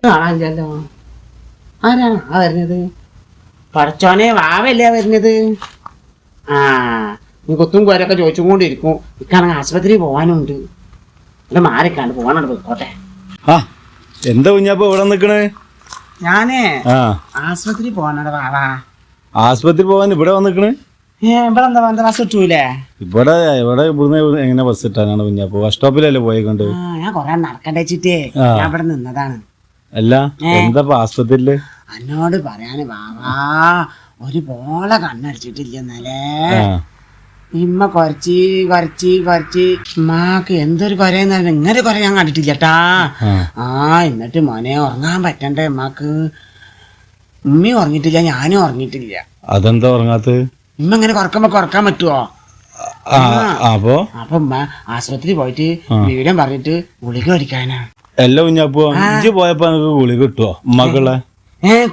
കാണാനില്ലല്ലോ. ആരാണ് ആ വരുന്നത്? പടച്ചോനെ, വാവല്ലേ വരുന്നത്? ആ, നീ കൊത്തും കോരൊക്കെ ചോദിച്ചുകൊണ്ടിരിക്കും. ഇക്കാണെങ്കിൽ ആശുപത്രിയിൽ പോകാനുണ്ട്. ഇവിടെ മാറിക്കാണ്ട് പോകാനുണ്ട്, പോയിക്കോട്ടെ. എന്താ കുഞ്ഞാപ്പ ഇവിടെ നിക്കണേ? ഞാനേ ആശുപത്രി പോകാനാണ് വാവാ. ആശുപത്രി പോവാൻ ഇവിടെ വന്നിക്കണ്? ഇവിടെ എന്താ ബസ് കിട്ടൂലേ? ഇവിടെ ഇവിടുന്ന് എങ്ങനെ ബസ് ഇട്ടാനാണ് കുഞ്ഞാപ്പ? ബസ് സ്റ്റോപ്പിലല്ലേ പോയിക്കൊണ്ട്? ഞാൻ കൊറേ നടക്കണ്ട വെച്ചിട്ടേ ഞാൻ ഇവിടെ നിന്നതാണ്. അല്ല, എന്താ ആശുപത്രിയില്? എന്നോട് പറയാന് വാവാ, ഒരു പോലെ കണ്ണടിച്ചിട്ടില്ല ഇന്നലെ. ഇമ്മ കുറച്ച് ഉമ്മാക്ക് എന്തൊരു കൊരയെന്ന് ഇങ്ങനെ കൊറേ ഞാൻ കണ്ടിട്ടില്ലട്ടാ. എന്നിട്ട് മോനെ ഉറങ്ങാൻ പറ്റണ്ടേ ഉമ്മാക്ക്? ഉമ്മയും ഉറങ്ങിയിട്ടില്ല, ഞാനും ഉറങ്ങിയിട്ടില്ല. അതെന്താ ഉറങ്ങാത്തത്? ഉമ്മ ഇങ്ങനെ കുറക്കാൻ പറ്റുവോ? അപ്പൊ ഉമ്മ ആശുപത്രി പോയിട്ട് വിവരം പറഞ്ഞിട്ട് ഗുളിക അടിക്കാനാ. അല്ല കുഞ്ഞാപ്പോ, ഇജ്ജ് പോയപ്പോ എനിക്ക് ഗുളിക കിട്ടുവോ ഉമ്മക്കുള്ള?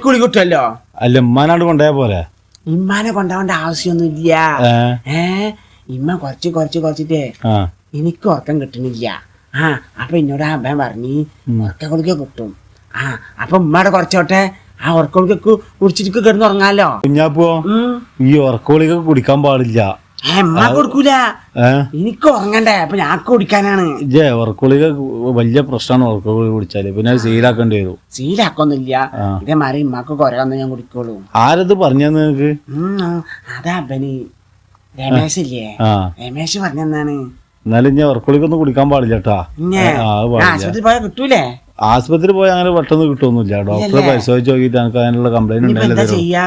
ഗുളിക കിട്ടുമല്ലോ. അല്ല, ഉമ്മാനാണ്ട് കൊണ്ടുപോയാ പോരെ? ഇമ്മാനെ കൊണ്ടുപോകേണ്ട ആവശ്യമൊന്നുമില്ല. ഇമ്മ കുറച്ചിട്ടേ എനിക്ക് ഉറക്കം കിട്ടണില്ല. അപ്പൊ എന്നോട് അമ്മ പറഞ്ഞ് ഉറക്ക ഗുളിക കിട്ടും. അപ്പൊ ഉമ്മയുടെ കുറച്ചോട്ടെ, ആ ഉറക്ക ഗുളിക കുടിച്ചിട്ട് കിടന്ന് ഉറങ്ങാലോ. കുഞ്ഞാപ്പോ, ഈ ഉറക്ക ഗുളിക കുടിക്കാൻ പാടില്ല. ഉമ്മ കൊടുക്കൂല, എനിക്ക് ഉറങ്ങണ്ടേ, അപ്പൊ ഞാൻ കുടിക്കാനാണ്. ഉറക്കുളിക വലിയ പ്രശ്നമാണ്. ഉറക്കുളിക കുടിച്ചാല് പിന്നെ ശീലാക്കേണ്ടി വരും. ശീലാക്കൊന്നുമില്ല, ഇതേമാതിരി ഉമ്മാക്ക് കുറയാന്ന് ഞാൻ കുടിക്കോളൂ. ആരത് പറഞ്ഞെന്ന് നിനക്ക്? അതാ അപ്പന് രമേശ് ഇല്ലേ, രമേശ് പറഞ്ഞെന്നാണ്. എന്നാലും ഞാൻ ഉറക്കുളിക്കൊന്നും കുടിക്കാൻ പാടില്ല കേട്ടാ. ആശുപത്രി പോയാൽ കിട്ടൂലേ? ആശുപത്രി പോയാൽ അങ്ങനെ പെട്ടെന്ന് കിട്ടുമൊന്നുമില്ല. ഡോക്ടറെ പരിശോധിച്ച് നോക്കിയിട്ട് എനിക്ക് അതിനുള്ള കംപ്ലൈന്റ് ചെയ്യാ.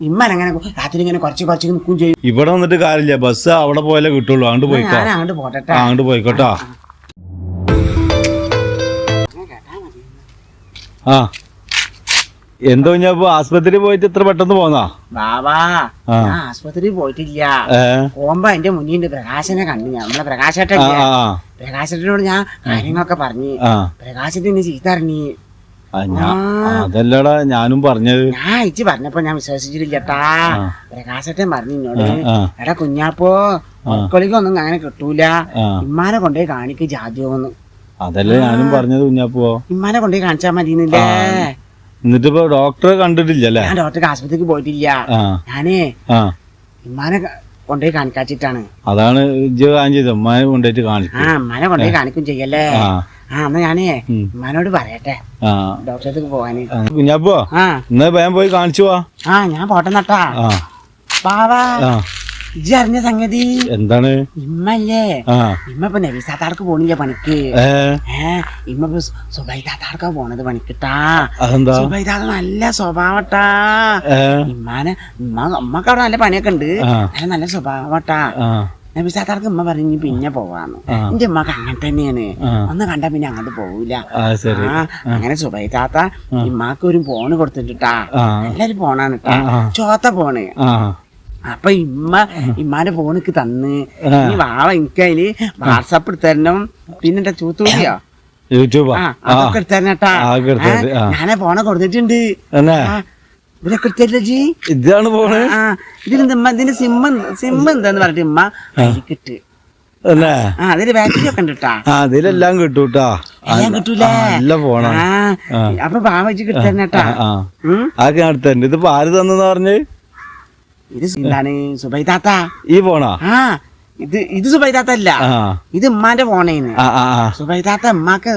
ഇമ്മങ്ങനെ രാത്രി ഇങ്ങനെ കുറച്ച് നിൽക്കും ചെയ്യും. ഇവിടെ വന്നിട്ട് കാര്യമില്ല, ബസ് അവിടെ പോയാലേ കിട്ടുള്ളൂ. അങ്ങോട്ട് പോയിക്കോ. അങ്ങോട്ട് പോയിക്കോട്ടാ. എന്തോ ഞാനിപ്പോ ആശുപത്രി പോയിട്ട് ഇത്ര പെട്ടെന്ന് പോന്നാ? ബാബാ, ആശുപത്രി പോയിട്ടില്ല. പോകുമ്പോ എന്റെ മുന്നിൽ പ്രകാശനെ കണ്ടു. നമ്മളെ പ്രകാശേട്ടനോട് ഞാൻ കാര്യങ്ങളൊക്കെ പറഞ്ഞു. പ്രകാശത്തിന് ചീത്ത അറിഞ്ഞി. അതല്ലടാ ഞാനും പറഞ്ഞത്. ഞാൻ ഇച്ചി പറഞ്ഞപ്പോ ഞാൻ വിശ്വസിച്ചിട്ടില്ലട്ടാ. പ്രകാശേട്ടൻ പറഞ്ഞു എന്നോട്, എടാ കുഞ്ഞാപ്പോ, മക്കളിക്കൊന്നും അങ്ങനെ കിട്ടൂല, ഇമ്മാനെ കൊണ്ടുപോയി കാണിക്ക് ജാതിയോന്ന്. അതല്ലേ ഞാനും പറഞ്ഞത് കുഞ്ഞാപ്പോ. ഇമ്മാനെ കൊണ്ടുപോയി കാണിച്ചാ മതിന്നില്ലേ? എന്നിട്ടിപ്പോ ഡോക്ടറെ കണ്ടിട്ടില്ലല്ലേ? ഞാൻ ഡോക്ടർക്ക് ആശുപത്രിക്ക് പോയിട്ടില്ല. ഞാനേ ഇമ്മാനെ കൊണ്ടുപോയി കാണിക്കാച്ചിട്ടാണ്. അതാണ് ചെയ്തത്, ഉമ്മാനെ കൊണ്ടുപോയിട്ട് കാണിക്കും. ഉമ്മാനെ കൊണ്ടുപോയി കാണിക്കും ചെയ്യല്ലേ? എന്നാ ഞാനേ ഉമ്മാനോട് പറയട്ടെ ഡോക്ടർക്ക് പോവാന്. കുഞ്ഞാപ്പോ, എന്നാ വേഗം പോയി കാണിച്ചു പോവാ. ഞാൻ പോട്ടെ നട്ടാ. പാവാ, ഇജ്ജ് അറിഞ്ഞ സംഗതി എന്താണ്? ഇമ്മല്ലേ, ഇമ്മ ഇപ്പൊ നബീസാത്താർക്ക് പോണില്ല പണിക്ക്. ഇമ്മ ഇപ്പൊ സുബൈദാത്താർക്കാ പോണത് പണിക്കിട്ടാ. സുബൈദാത്ത നല്ല സ്വഭാവട്ടാ. ഉമ്മക്ക് അവിടെ നല്ല പണിയൊക്കെ ഉണ്ട്, നല്ല സ്വഭാവട്ടാ. നബീസാത്താർക്ക് ഉമ്മ പറഞ്ഞു പിന്നെ പോവാന്ന്. എന്റെ ഉമ്മക്ക് അങ്ങനെ തന്നെയാണ്, ഒന്ന് കണ്ടാ പിന്നെ അങ്ങോട്ട് പോവൂല. അങ്ങനെ സുബൈദാത്ത ഇമ്മാക്ക് ഒരു ഫോണ് കൊടുത്തിട്ടാ, എല്ലാരും ഫോണാണ് കേട്ടാ, ചോത്ത ഫോണ്. അപ്പൊ ഇമ്മാന്റെ ഫോണിക്ക് തന്ന്, ഈ വാവ എനിക്ക് അതില് വാട്സാപ്പ് എടുത്തരണം, പിന്നെ ചൂത്തൂടിയോ അതൊക്കെ എടുത്തരണട്ടാ. ഞാനെ ഫോണ് കൊടുത്തിട്ടുണ്ട്. ഇതിലൊക്കെ എടുത്തല്ലേ ജി? ഇതാണ് ഫോണ്. ഇതിന്റെ സിമ്മ് എന്താന്ന് പറഞ്ഞിട്ട് ഇമ്മ കിട്ട്. അതില് ബാറ്ററി ഒക്കെ ഉണ്ട് ട്ടാ. അതിലെല്ലാം കിട്ടൂട്ടാ. എല്ലാം കിട്ടൂലേ? നല്ല ഫോണാ. അപ്പൊ ബാവജി കിട്ടണട്ടാ. ആകെ അടുത്തണ്ട്. ഇതിപ്പോ ആര് തന്നെന്ന് പറഞ്ഞ്? ഇത് എന്താണ് സുബൈദാത്ത. ഈ ഫോണാ? ഇത് സുബൈദാത്ത അല്ല, ഇത് ഉമ്മാന്റെ ഫോണേന്ന്. സുബൈദാത്ത ഉമ്മാക്ക്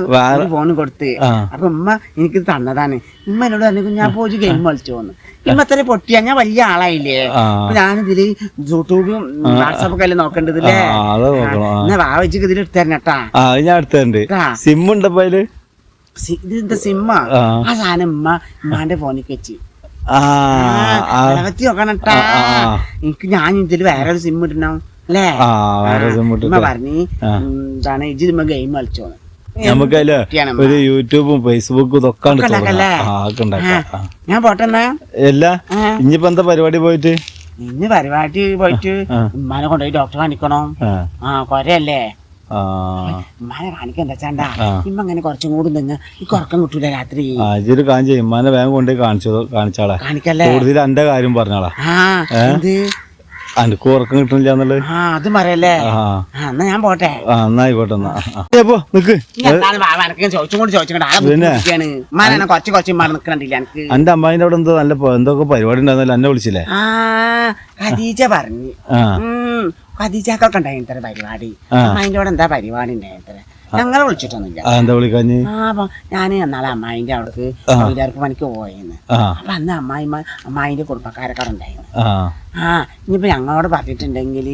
ഫോൺ കൊടുത്ത്, അപ്പൊ ഉമ്മ എനിക്ക് തന്നതാണ്. ഉമ്മ എന്നോട് പറഞ്ഞു ഞാൻ പോയി ഗെയിം കളിച്ചോന്ന്. ഇമ്മ അത്ര പൊട്ടിയാ, ഞാൻ വലിയ ആളായില്ലേ. അപ്പൊ ഞാനിതില് യൂട്യൂബും വാട്സാപ്പൊക്കെ അല്ലേ നോക്കേണ്ടതില്ലേ. എന്നാ വാവച്ചിക്ക് ഇതിൽ എടുത്തരണട്ടാ. ഞാൻ എടുത്തരണ്ട്. സിം ഉണ്ടപ്പോ അതില്? ഇതിന്റെ സിമ്മ ആ സാധനം ഉമ്മാന്റെ ഫോണിക്ക് വെച്ച് നോക്കണട്ടാ. എനിക്ക് ഞാൻ ഇതില് വേറെ ഒരു സിം ഇടണം അല്ലേ? പറഞ്ഞ് എന്താണ് ഇജ്ജ് ഗെയിം കളിച്ചോന്ന്. നമുക്കല്ലേ ഒരു യൂട്യൂബും ഫേസ്ബുക്കും ഇതൊക്കെ ഞാൻ പോട്ടെന്നാ. അല്ല ഇനിയിപ്പോ എന്താ പരിപാടി പോയിട്ട്? ഇന്ന് പരിപാടി പോയിട്ട് ഉമ്മാനെ കൊണ്ടുപോയി ഡോക്ടറെ കാണിക്കണം. കൊരയല്ലേ, ഉമ്മാനെ കാണിക്കാൻ എന്താ ചാണ്ടാ. ഇമ്മ അങ്ങനെ കുറച്ചും കൂടി നിങ്ങൾ ഈ ഉറക്കം കിട്ടൂല രാത്രി. ഇതൊരു കാര്യം ചെയ്യും, ഉമ്മാനെ വേഗം കൊണ്ടുപോയി കാണിച്ചാളെ. കാണിക്കല്ലേ, കൂടുതൽ എന്റെ കാര്യം പറഞ്ഞാളാ. അനക്ക് ഉറക്കം കിട്ടണില്ല എന്നുള്ളത്. ആ അത് പറയല്ലേ. എന്നാ ഞാൻ പോട്ടെ. എന്നായിക്കോട്ടെ എന്നാ. നിക്ക് കൊച്ചു നിക്കണ്ടില്ല എനിക്ക്. എന്റെ അമ്മായിന്റെ അവിടെ എന്തോ നല്ല എന്തൊക്കെ പരിപാടി ഉണ്ടായിരുന്നല്ലോ, എന്നെ വിളിച്ചില്ലേ? ആ ഖദീജ പറഞ്ഞു. ഖദീജക്കൊക്കെ ഉണ്ടായിത്ര പരിപാടി. അമ്മായിന്റെ അവിടെ എന്താ പരിപാടി ഉണ്ടായിത്ര? ഞങ്ങളെ വിളിച്ചിട്ടൊന്നുമില്ല. എന്താ വിളിക്കാഞ്ഞ്? ഞാന് എന്നാളെ അമ്മായിന്റെ അവിടേക്ക് തൊഴിലുറപ്പ് പണിക്ക് പോയെന്ന്. അപ്പൊ അന്ന് അമ്മായിന്റെ കുടുംബക്കാരൊക്കെ ഉണ്ടായിരുന്നു. ഇനിയിപ്പോ ഞങ്ങളോട് പറഞ്ഞിട്ടുണ്ടെങ്കിൽ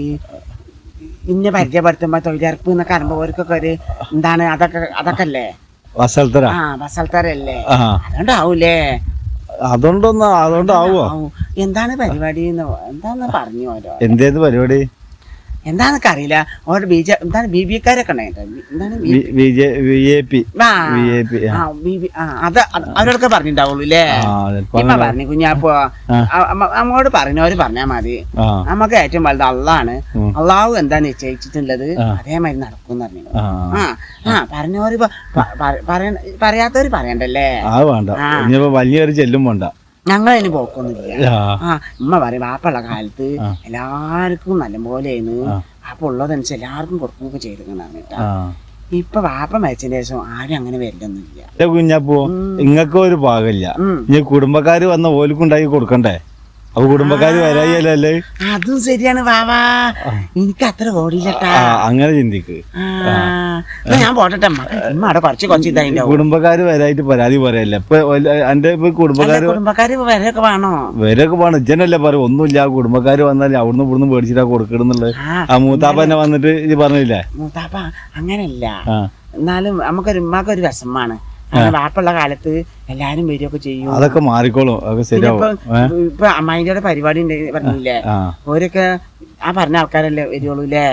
ഇന്നെ പരിചയപ്പെടുത്തുമ്പോ തൊഴിലുറപ്പ് എന്നൊക്കെ അറിയുമ്പോ അവർക്കൊക്കെ ഒരു എന്താണ് അതൊക്കെ അല്ലേ വസൽത്തരല്ലേ, അതുകൊണ്ടാവൂലേ? അതുകൊണ്ടാവോ? എന്താണ് പരിപാടി എന്താന്ന് പറഞ്ഞു ഓരോ. എന്തേത് പരിപാടി എന്താന്നൊക്കെ അറിയില്ല. ഓരോ എന്താണ് ബിബിക്കാരൊക്കെ അവരോടൊക്കെ പറഞ്ഞിട്ടുണ്ടാവുള്ളൂ അല്ലേ? ഇമ്മ പറഞ്ഞു കുഞ്ഞാപ്പോ അമ്മോട് പറഞ്ഞവര് പറഞ്ഞാ മതി. നമുക്ക് ഏറ്റവും വലുത് അള്ളാണ്. അള്ളാഹു എന്താ നിശ്ചയിച്ചിട്ടുള്ളത് അതേമാതിരി നടക്കും പറഞ്ഞു. പറഞ്ഞവര് പറയാത്തവര് പറയണ്ടല്ലേ? വലിയൊരു ചെല്ലും വേണ്ട. ഞങ്ങളതിന് പോക്കൊന്നുമില്ല. ഉമ്മ പറയും വാപ്പുള്ള കാലത്ത് എല്ലാവർക്കും നല്ലപോലെയാണ്. വാപ്പ ഉള്ളതനുസരിച്ച് എല്ലാവർക്കും കൊടുക്കുകയൊക്കെ ചെയ്തിരിക്കുന്നതാണ് കേട്ടാ. ഇപ്പൊ വാപ്പ മരിച്ചതിന് ശേഷം ആരും അങ്ങനെ വരില്ലൊന്നുമില്ല. കുഞ്ഞപ്പോ ഇങ്ങക്ക് ഒരു പാകില്ല. ഇനി കുടുംബക്കാര് വന്ന ഓലിക്കുണ്ടാക്കി കൊടുക്കണ്ടേ? അപ്പൊ കുടുംബക്കാര് വരായല്ലേ? അതും ശരിയാണ് വാവാ. എനിക്ക് അത്ര ഓടിയില്ലട്ടാ. അങ്ങനെ ചിന്തിക്ക്. ഞാൻ പോട്ടെ. അവിടെ കുറച്ച് ഇതായിട്ടോ. കുടുംബക്കാര് വരായിട്ട് പരാതി പറയല്ലേ? ഇപ്പൊ എന്റെ കുടുംബക്കാര് വരൊക്കെ വേണോ? വരൊക്കെ വേണം. ഇജ്ജനല്ലേ പറയും ഒന്നുമില്ല കുടുംബക്കാര് വന്നാൽ അവിടുന്ന് ഇവിടുന്ന് മേടിച്ചിട്ടാ കൊടുക്കണെന്നുള്ളത്. ആ മൂത്താപ്പ എന്നെ വന്നിട്ട് ഇത് പറഞ്ഞില്ലേ? മൂത്താപ്പ അങ്ങനല്ല. എന്നാലും ഉമ്മാക്കൊരു വിഷമാണ്. വാപ്പുള്ള കാലത്ത് എല്ലാരും വരികയൊക്കെ ചെയ്യും. അതൊക്കെ മാറിക്കോളും. അതൊക്കെ ശരിയാവും. ഇപ്പൊ അമ്മായിന്റെ പരിപാടി പറഞ്ഞില്ലേ? ഓരൊക്കെ ആ പറഞ്ഞ ആൾക്കാരല്ലേ വരുള്ളൂ അല്ലേ?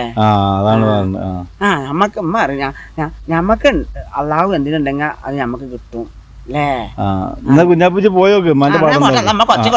അതാണ് പറഞ്ഞത്. നമ്മക്ക് ഉമ്മ അറിയാം. ഞമ്മക്ക് അള്ളാഹു എന്തിനുണ്ടെങ്കിൽ അത് ഞമ്മക്ക് കിട്ടും അല്ലേ? കുഞ്ഞാപ്പൂച്ചി പോയോക്ക്. നമ്മ കൊച്ചു